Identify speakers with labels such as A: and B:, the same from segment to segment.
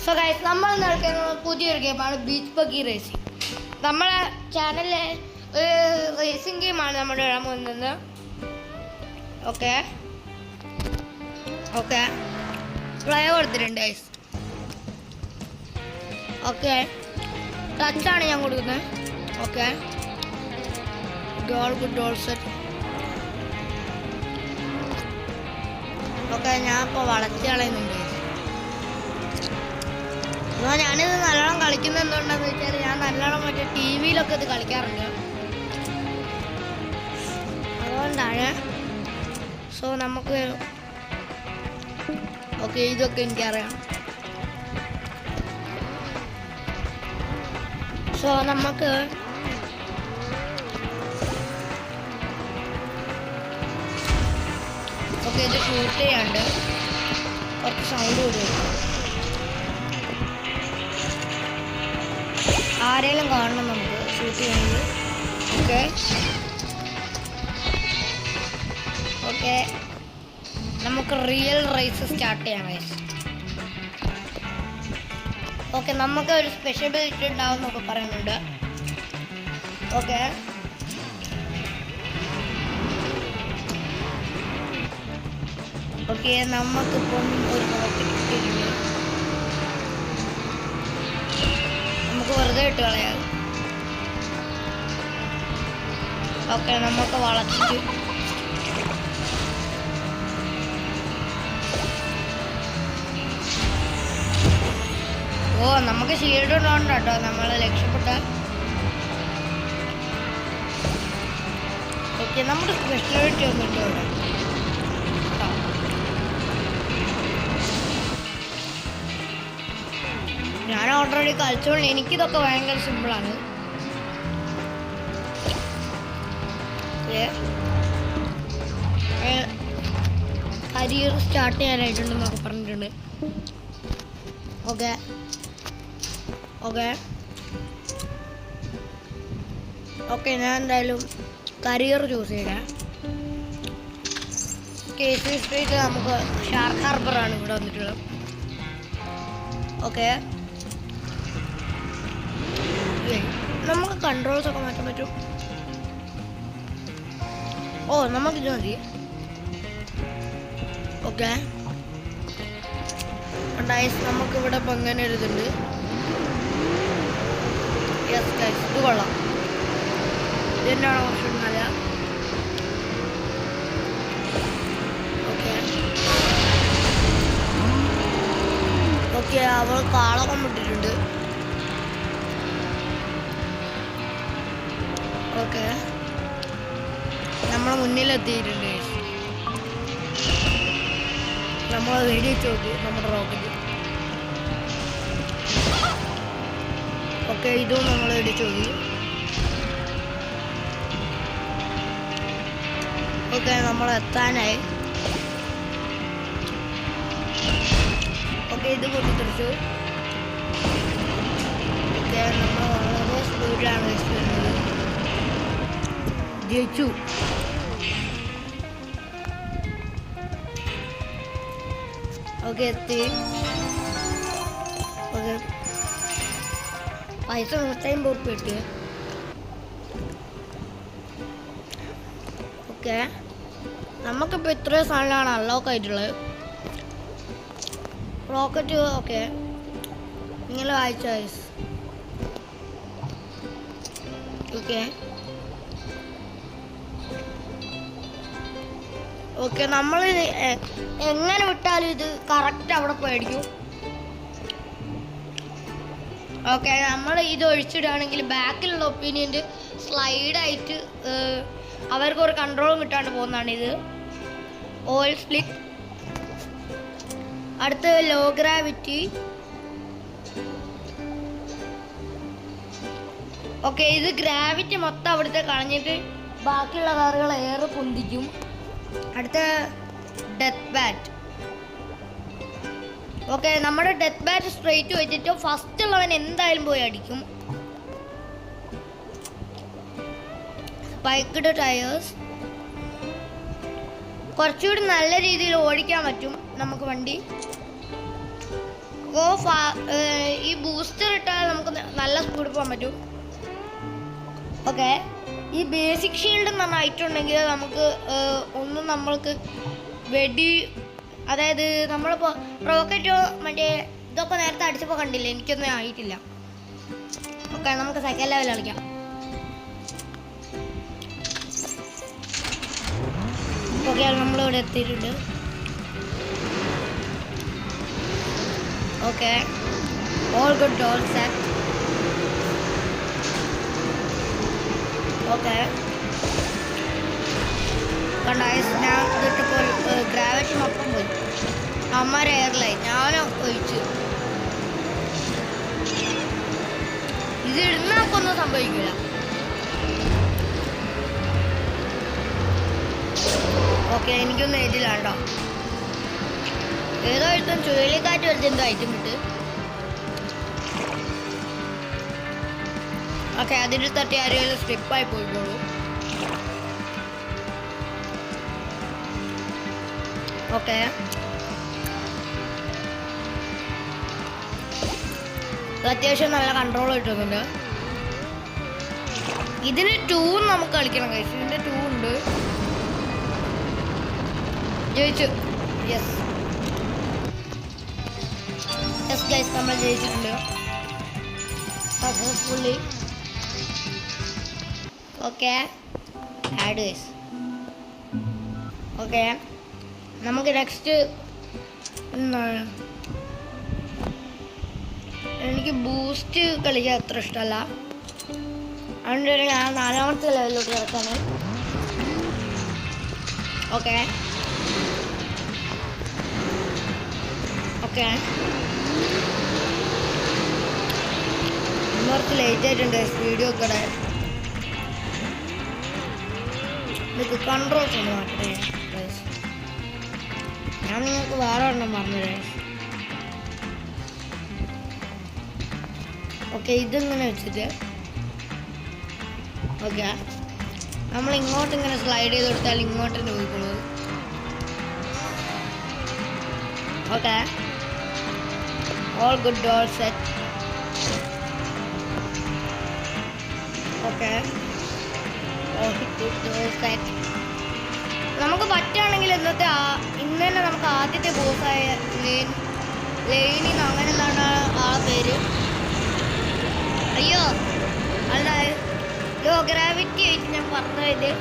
A: So guys, നമ്മൾ നടക്കുന്ന പുതിയൊരു ഗെയിമാണ് ബീച്ച് ബഗ്ഗി റേസിംഗ്. നമ്മളെ ചാനലിലെ ഒരു റേസിംഗ് ഗെയിമാണ് നമ്മുടെ ഇടാൻ പോകുന്നത്. ഓക്കെ ഓക്കെ പ്ലേ കൊടുത്തിട്ടുണ്ട് ഗൈസ്. ഓക്കെ, ടച്ചാണ് ഞാൻ കൊടുക്കുന്നത്. Okay, doll set. ഓക്കെ, ഞാൻ ഇപ്പോൾ വളച്ച് കളയുന്നുണ്ട്. അപ്പോൾ ഞാനിത് നല്ലോണം കളിക്കുന്നത് എന്തുകൊണ്ടാണെന്ന് വെച്ചാൽ ഞാൻ നല്ലോണം മറ്റേ ടി വിയിലൊക്കെ ഇത് കളിക്കാറുണ്ട്, അതുകൊണ്ടാണ്. സോ നമുക്ക് ഓക്കെ, ഇതൊക്കെ എനിക്കറിയാം. സോ നമുക്ക് ഓക്കെ ഇത് ഷൂട്ട് ചെയ്യാണ്ട് കുറച്ച് സൗണ്ട് വരും. ആരെങ്കിലും കാണണം നമുക്ക് ഷൂട്ട് ചെയ്യുന്നത്. ഓക്കെ ഓക്കെ, നമുക്ക് റിയൽ റേസ് സ്റ്റാർട്ട് ചെയ്യാം ഗൈസ്. ഓക്കെ, നമുക്ക് ഒരു സ്പെഷ്യബിലിറ്റി ഉണ്ടാവും എന്നൊക്കെ പറയുന്നുണ്ട്. ഓക്കെ ഓക്കെ, നമുക്കിപ്പം ഒരു റോക്കറ്റ് കിട്ടിയിട്ടുണ്ട്. നമുക്ക് വെറുതെ ഇട്ട് കളയാം. ഓക്കെ, നമുക്ക് വളച്ചിട്ട് നമുക്ക് ഷീൽഡ് ഉള്ളതുകൊണ്ട് കേട്ടോ നമ്മൾ രക്ഷപ്പെട്ട. ഓക്കെ, നമ്മുടെ സ്പെഷ്യാലിറ്റി ഒന്നുമില്ല ഇവിടെ. ഞാൻ ഓൾറെഡി കളിച്ചോണ്ട് എനിക്കിതൊക്കെ ഭയങ്കര സിമ്പിളാണ്. കരിയർ സ്റ്റാർട്ട് ചെയ്യാനായിട്ടുണ്ടെന്നൊക്കെ പറഞ്ഞിട്ടുണ്ട്. ഓക്കെ ഓക്കെ ഓക്കെ, ഞാൻ എന്തായാലും കരിയർ ചൂസ് ചെയ്യാം. കേസി സ്ട്രീറ്റ് നമുക്ക് ഷാർക്ക് ഹാർബറാണ് ഇവിടെ വന്നിട്ടുള്ളത്. ഓക്കെ, നമുക്ക് കൺട്രോൾസ് ഒക്കെ മാറ്റാൻ പറ്റും. നമുക്കിത് മതി. ഓക്കെ ഗൈസ്, നമുക്കിവിടെ ഇപ്പം അങ്ങനെ ഒരു ഇതുണ്ട്. യെസ് ഗൈസ്, ഇത് കൊള്ളാം. ഇതെന്നാണ് കുറച്ച് നല്ല. ഓക്കെ ഓക്കെ, അവൾ കാളകം വിട്ടിട്ടുണ്ട്. ഓക്കെ, നമ്മളെ മുന്നിലെത്തിയിട്ടുണ്ട്. നമ്മൾ വെടിവെച്ച് നോക്കി നമ്മുടെ റോക്കറ്റ്. ഓക്കെ, ഇതും നമ്മൾ വെടിവെച്ച് നോക്കി. ഓക്കെ, നമ്മൾ എത്താനായി. ഓക്കെ, ഇത് പൊട്ടിത്തെറിച്ചു. ഓക്കെ, നമ്മൾ വളരെ സ്പീഡിലാണ് വരുന്നത്. ജയിച്ചു. ഓക്കെ, എത്തി. ഓക്കെ, പൈസ 150 ഉറുപ്പിക കിട്ടി. ഓക്കെ, നമുക്കിപ്പോൾ ഇത്രയും സാധനമാണ് അൺലോക്ക് ആയിട്ടുള്ളത്. റോക്കറ്റ് ഓക്കെ, നിങ്ങൾ വായിച്ച ഐസ്. ഓക്കെ ഓക്കെ, നമ്മൾ എങ്ങനെ വിട്ടാലും ഇത് കറക്റ്റ് അവിടെ പോയിരിക്കും. ഓക്കെ, നമ്മൾ ഇത് ഒഴിച്ചിടുകയാണെങ്കിൽ ബാക്കിലുള്ള ഒപ്പീനിയൻ്റെ സ്ലൈഡായിട്ട് അവർക്ക് ഒരു കൺട്രോളും കിട്ടാണ്ട് പോകുന്നതാണ് ഇത്. Oil split. അടുത്ത ലോ ഗ്രാവിറ്റി. ഓക്കെ, ഇത് ഗ്രാവിറ്റി മൊത്തം അവിടുത്തെ കളഞ്ഞിട്ട് ബാക്കിയുള്ള കാറുകൾ ഏറെ പൊന്തിക്കും. അടുത്ത ഡെത്ത് ബാറ്റ്. ഓക്കെ, നമ്മുടെ ഡെത്ത് ബാറ്റ് സ്ട്രെയിറ്റ് വെച്ചിട്ട് ഫസ്റ്റ് ഉള്ളവൻ എന്തായാലും പോയി അടിക്കും. സ്പൈക്ക്ഡ് ടയേഴ്സ്. കുറച്ചുകൂടി നല്ല രീതിയിൽ ഓടിക്കാൻ പറ്റും നമുക്ക് വണ്ടി. അപ്പോൾ ഈ ബൂസ്റ്റർ ഇട്ടാൽ നമുക്ക് നല്ല സ്പീഡ് പോകാൻ പറ്റും. ഓക്കെ, ഈ ബേസിക് ഷീൽഡ് എന്ന് പറഞ്ഞ ഐറ്റം ഉണ്ടെങ്കിൽ നമുക്ക് ഒന്നും നമ്മൾക്ക് അതായത് നമ്മളിപ്പോൾ റോക്കറ്റോ മറ്റേ ഇതൊക്കെ നേരത്തെ അടിച്ചപ്പോൾ കണ്ടില്ല, എനിക്കൊന്നും ആയിട്ടില്ല. ഓക്കെ, നമുക്ക് സെക്കൻഡ് ലെവൽ കളിക്കാം. ഓക്കെ, നമ്മളിവിടെ എത്തിയിട്ടുണ്ട്. Okay, all good all set. Okay, ഞാൻ ഇതിട്ടപ്പോൾ ഗ്രാവിറ്റി മൊത്തം പോയി. അമ്മ എയർലൈൻ ഞാനും ഒഴിച്ചു. ഇത് ഇടുന്ന നമുക്കൊന്നും സംഭവിക്കില്ല. ഓക്കെ, എനിക്കൊന്നും എഴുതില്ല കേട്ടോ. ഏതോ എഴുത്തും ചുഴലിക്കാറ്റ് വരച്ച് എന്തോ ഐറ്റം കിട്ട്. ഓക്കെ, അതിൻ്റെ തട്ടി ആരെങ്കിലും സ്ലിപ്പായി പോയിക്കോളൂ. ഓക്കെ, അത്യാവശ്യം നല്ല കൺട്രോൾ കിട്ടുന്നുണ്ട്. ഇതിന് 2 നമുക്ക് കളിക്കണം ഗൈസ്. ഇതിൻ്റെ 2 ഉണ്ട്. ജയിച്ചു. യെസ് ഗൈസ്, നമ്മൾ ജയിച്ചിട്ടുണ്ട് successfully. Okay, add guys. Okay, നമുക്ക് നെക്സ്റ്റ് എന്താണ്, എനിക്ക് ബൂസ്റ്റ് കളിക്കാൻ അത്ര ഇഷ്ടമല്ല. അതുകൊണ്ട് ഞാൻ 4ാമത്തെ ലെവലിലോട്ട് കിടക്കാണ്. ഓക്കെ ഓക്കെ, കുറച്ച് ലേറ്റ് ആയിട്ടുണ്ട് വീഡിയോ ഒക്കെ. ഇതൊക്കെ കൺട്രോൾസ് ഒന്ന് മാറ്റേ. ഞാൻ നിങ്ങൾക്ക് വേറെ ഒരെണ്ണം പറഞ്ഞുതരേ. ഓക്കെ, ഇതിങ്ങനെ വെച്ചിട്ട് ഓക്കെ, നമ്മൾ ഇങ്ങോട്ട് ഇങ്ങനെ സ്ലൈഡ് ചെയ്ത് കൊടുത്താൽ ഇങ്ങോട്ട് തന്നെ പോയിക്കോളൂ. Okay, all good all set. Okay, നമുക്ക് പറ്റുകയാണെങ്കിൽ ഇന്ന് തന്നെ നമുക്ക് ആദ്യത്തെ ബോസായ ലെയിനിന്ന് അങ്ങനെ എന്താണ് ആ പേര്, അയ്യോ അല്ല ലോ ഗ്രാവിറ്റി ആയിട്ട് ഞാൻ പറഞ്ഞത്.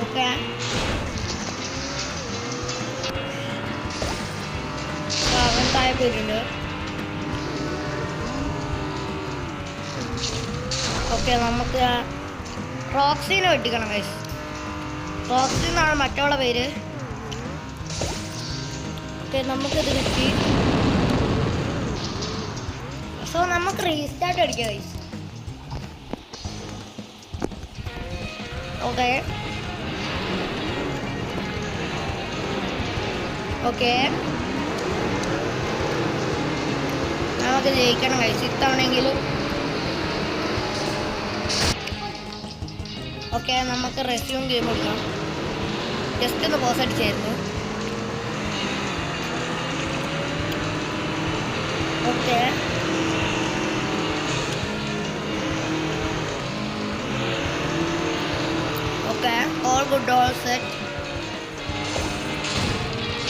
A: ഓക്കെ, അവൻ താഴെ പോയിട്ടുണ്ട്. ഓക്കെ, നമുക്ക് റോക്സിനെ വെട്ടിക്കണം ഗൈസ്. റോക്സി എന്നാണ് മറ്റുള്ള പേര്. ഓക്കെ, നമുക്കിത് കിട്ടി. സോ നമുക്ക് റീസ്റ്റാർട്ട് അടിക്കാം ഗൈസ്. ഓക്കെ ഓക്കെ, നമുക്ക് ജയിക്കണം ഗൈസ് ഇത്തവണെങ്കിലും. ഓക്കെ, നമുക്ക് റെസ്യൂം ഗെയിം കൊടുക്കാം. ജസ്റ്റ് ഒന്ന് പോസ് അടിച്ചായിരുന്നു. Okay, okay, all good all set.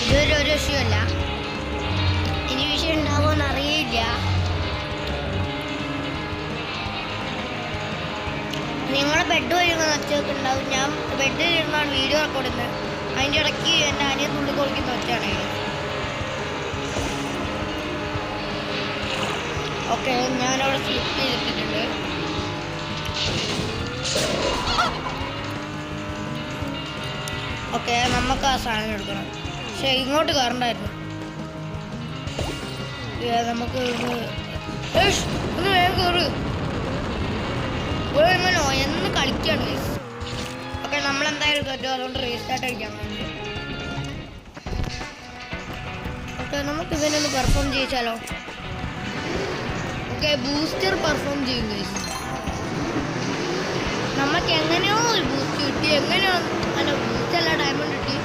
A: ഇതൊരു വിഷയമല്ല, ഇനി വിഷയം ഉണ്ടാവുമെന്ന് അറിയില്ല. നിങ്ങളുടെ ബെഡ് വരുന്ന ഒച്ചയൊക്കെ ഉണ്ടാവും. ഞാൻ ബെഡിൽ ഇരുന്നാണ് വീഡിയോ റെക്കോർഡ് ചെയ്യുന്നത്. അതിൻ്റെ ഇടയ്ക്ക് എൻ്റെ അനിയൻ തുള്ളി കൊടുക്കുന്ന ഒച്ചയാണ്. ഓക്കെ, ഞാനവിടെ സ്ലിപ്പ് ചെയ്തിട്ടുണ്ട്. ഓക്കെ, നമുക്ക് ആ സാധനം എടുക്കണം. പക്ഷെ ഇങ്ങോട്ട് കയറണ്ടായിരുന്നു. നമുക്ക് ഒന്ന് വേഗം കയറ്. ഇങ്ങനെ എന്ന് കളിക്കുകയാണ് ഗൈസ്. ഓക്കെ, നമ്മളെന്തായാലും പറ്റും, അതുകൊണ്ട് റീസ്റ്റാർട്ട് അടിക്കാൻ വേണ്ടി. ഓക്കെ, നമുക്ക് ഇവനൊന്ന് പെർഫോം ചെയ്യിച്ചാലോ. ഓക്കെ, ബൂസ്റ്റർ പെർഫോം ചെയ്യും ഗൈസ്. നമുക്ക് എങ്ങനെയോ ഒരു ബൂസ്റ്റ് കിട്ടി. എങ്ങനെയോ അല്ല, ബൂസ്റ്റ് അല്ല, ഡയമണ്ട് കിട്ടി.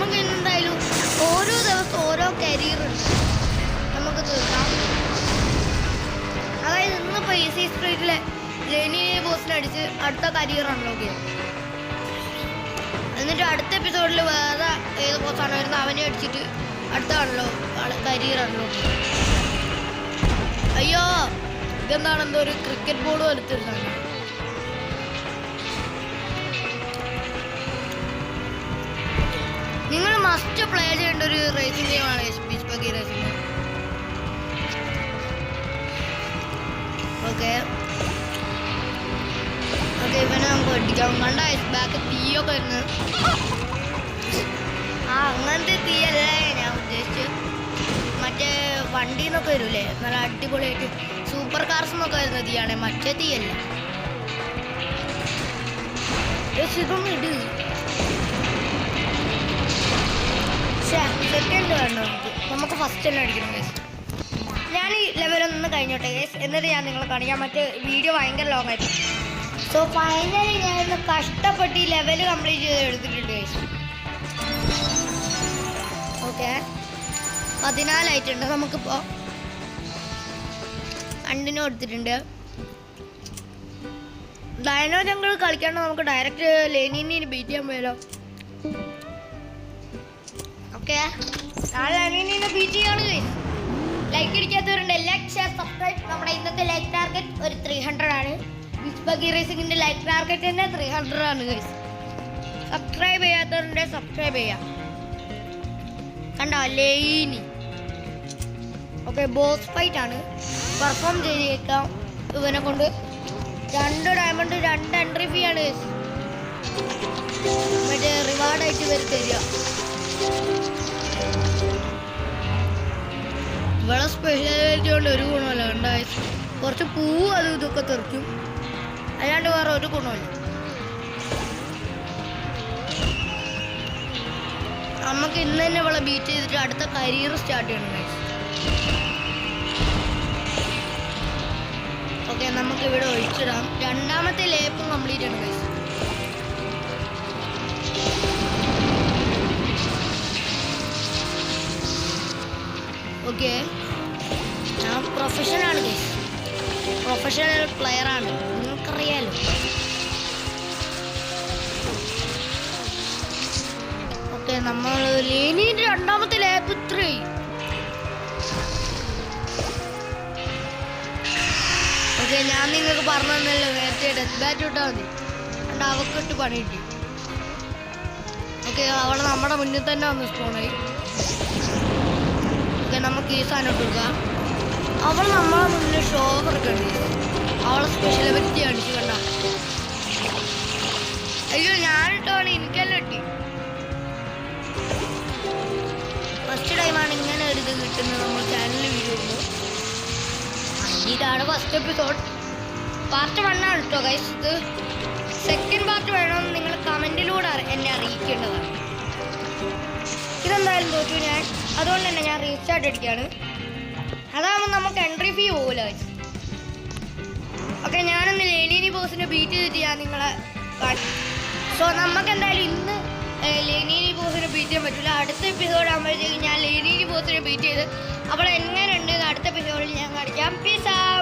A: നമുക്ക് എന്തായാലും ഓരോ ദിവസം ഓരോ കരിയർ ഉണ്ട് നമുക്ക് തീർക്കാം. അതായത് ഇന്നിപ്പോൾ ഈസി സ്ട്രീറ്റിലെ ലെനി ബോസിനെ അടിച്ച് അടുത്ത കരിയർ അൺലോക്ക് ചെയ്യാം. എന്നിട്ട് അടുത്ത എപ്പിസോഡിൽ വേറെ ഏത് ബോസാണ് വരുന്നത് അവനെ അടിച്ചിട്ട് അടുത്ത കരിയർ അൺലോക്ക് ചെയ്യും. അയ്യോ ഇതെന്താണ് എന്തോ ഒരു ക്രിക്കറ്റ് ബോർഡ് വലുത്തിരുന്നാണ്. നിങ്ങൾ മസ്റ്റ് പ്ലേ ചെയ്യേണ്ട ഒരു റേസിംഗ് ഗെയിമാണ് beach buggy racing. Okay okay ഇവനെ നമുക്ക് അടിക്കാം. കണ്ട ഐസ് ബാക്ക് തീയൊക്കെ വരുന്നത്. ആ അങ്ങനത്തെ തീയല്ലേ ഞാൻ ഉദ്ദേശിച്ച്. മറ്റേ വണ്ടിയിൽ നിന്നൊക്കെ വരൂലേ നല്ല അടിപൊളിയായിട്ട് സൂപ്പർ കാർസ് എന്നൊക്കെ വരുന്ന തീയാണ്, മറ്റേ തീയല്ല. ഇതൊന്നും ഇട് സെക്കൻഡ് വേണ്ട നമുക്ക് ഫസ്റ്റ് തന്നെ അടിക്കണം ഗൈസ്. ഞാൻ ഈ ലെവലൊന്ന് കഴിഞ്ഞോട്ടെ ഗൈസ്, എന്നിട്ട് ഞാൻ നിങ്ങളെ കാണിക്കാം. മറ്റേ വീഡിയോ ഭയങ്കര ലോങ് ആയിരുന്നു. സോ ഫൈനലി ഞാനൊന്ന് കഷ്ടപ്പെട്ട് ഈ ലെവൽ കംപ്ലീറ്റ് ചെയ്ത് എടുത്തിട്ടുണ്ട് ഗൈസ്. ഓക്കെ 14 ആയിട്ടുണ്ട്. നമുക്കിപ്പോൾ രണ്ടിനും എടുത്തിട്ടുണ്ട്. ഡൈനോ ജംഗിൾ കളിക്കാണ്ട് നമുക്ക് ഡയറക്റ്റ് ലെനിനെ ബീറ്റ് ചെയ്യാൻ പോയാലോ? ഓക്കെ ഞാൻ ലെനിനെ ബീറ്റ് ചെയ്യാണ് ഗൈസ്. ലൈക്ക് അടിക്കാത്തവരുണ്ട് ലൈക്ക് ഷെയർ സബ്സ്ക്രൈബ്. നമ്മുടെ ഇന്നത്തെ ലൈക്ക് ടാർഗറ്റ് ഒരു 300 ആണ്. ബീച്ച് ബഗ്ഗി റേസിംഗിന്റെ ലൈക്ക് ടാർഗറ്റ് തന്നെ 300 ആണ് ഗൈസ്. സബ്സ്ക്രൈബ് ചെയ്യാത്തവരുണ്ട് സബ്സ്ക്രൈബ് ചെയ്യാം. കണ്ടോ ലെനി. ഓക്കെ ബോസ് ഫൈറ്റ് ആണ്, പെർഫോം ചെയ്തേക്കാം. ഇവനെ കൊണ്ട് 2 ഡയമണ്ട് 2 എൻട്രി ഫീ ആണ് മറ്റേ റിവാർഡായിട്ട് വരെ തരിക. ഇവിടെ സ്പെഷ്യാലിറ്റി കൊണ്ട് ഒരു ഗുണമല്ല. കണ്ട കുറച്ച് പൂവ് അതും ഇതൊക്കെ തെറിക്കും, അല്ലാണ്ട് വേറെ ഒരു ഗുണമില്ല. നമുക്ക് ഇന്ന് തന്നെ ഇവിടെ ബീറ്റ് ചെയ്തിട്ട് അടുത്ത കരിയർ സ്റ്റാർട്ട് ചെയ്യണം ഗൈസ്. ഓക്കെ നമുക്ക് ഇവിടെ ഒഴിച്ചിടാം. രണ്ടാമത്തെ ലേപ്പും കംപ്ലീറ്റ് ആണ് ഗൈസ്. ഓക്കെ ഞാൻ പ്രൊഫഷനാണ് ഗൈസ്, പ്രൊഫഷണൽ പ്ലെയറാണ്, നിങ്ങൾക്കറിയാലോ. ഓക്കെ നമ്മൾ ലെനിന്റെ രണ്ടാമത്തെ ലാപ്പ് 3. ഓക്കെ ഞാൻ നിങ്ങൾക്ക് പറഞ്ഞു തന്നല്ലോ നേരത്തെ ഡെത്ത് ബാറ്റ് ഇട്ടാൽ മതി, അതുകൊണ്ട് അവക്ക് ഇട്ട് പണി കിട്ടി. ഓക്കെ അവളെ നമ്മുടെ മുന്നിൽ തന്നെ വന്ന് സ്പോണായി. ഓക്കെ നമുക്ക് ഈ സാധനം ഇട്ട് കൊടുക്കാം. അവൾ നമ്മളെ മുന്നിൽ ഷോ കൊടുക്കണ്ടി, അവളെ സ്പെഷ്യൽ എബിലിറ്റി അടിച്ചു കണ്ട. അയ്യോ ഞാനിട്ടാണ് എനിക്കെല്ലാം കിട്ടി. ഫസ്റ്റ് ടൈമാണ് ഇങ്ങനെ ഒരു ഇത് കിട്ടുന്നത് നമ്മൾ ചാനലിൽ വീഡിയോ ഇടുമ്പോൾ. ഇതാണ് ഫസ്റ്റ് എപ്പിസോഡ്. പാർട്ട് 1 ആണ് കേട്ടോ ഗൈസ്. ഇത് സെക്കൻഡ് പാർട്ട് വേണമെന്ന് നിങ്ങൾ കമൻറ്റിലൂടെ എന്നെ അറിയിക്കേണ്ടതാണ്. ഇതെന്തായാലും തോറ്റു ഞാൻ, അതുകൊണ്ട് തന്നെ ഞാൻ റീസ്റ്റാർട്ട് അടിക്കുകയാണ്. അതാകുമ്പോൾ നമുക്ക് എൻട്രി ഫീ പോകില്ല ഗൈസ്. ഓക്കെ ഞാനൊന്ന് ലെനിനി ബോസിനെ ബീറ്റ് ചെയ്തിട്ട് ഞാൻ നിങ്ങളെ കാണിക്കും. സോ നമുക്ക് എന്തായാലും ഇന്ന് ലെനിനി ബോസിനെ ബീറ്റ് ചെയ്യാൻ പറ്റില്ല. അടുത്ത എപ്പിസോഡ് ആകുമ്പോഴത്തേക്കും ഞാൻ ലെനിനി ബോസിനെ ബീറ്റ് ചെയ്ത് അവൾ എങ്ങനെയുണ്ട് അടുത്ത എപ്പിസോഡിൽ ഞാൻ കാണിക്കാം. Peace out.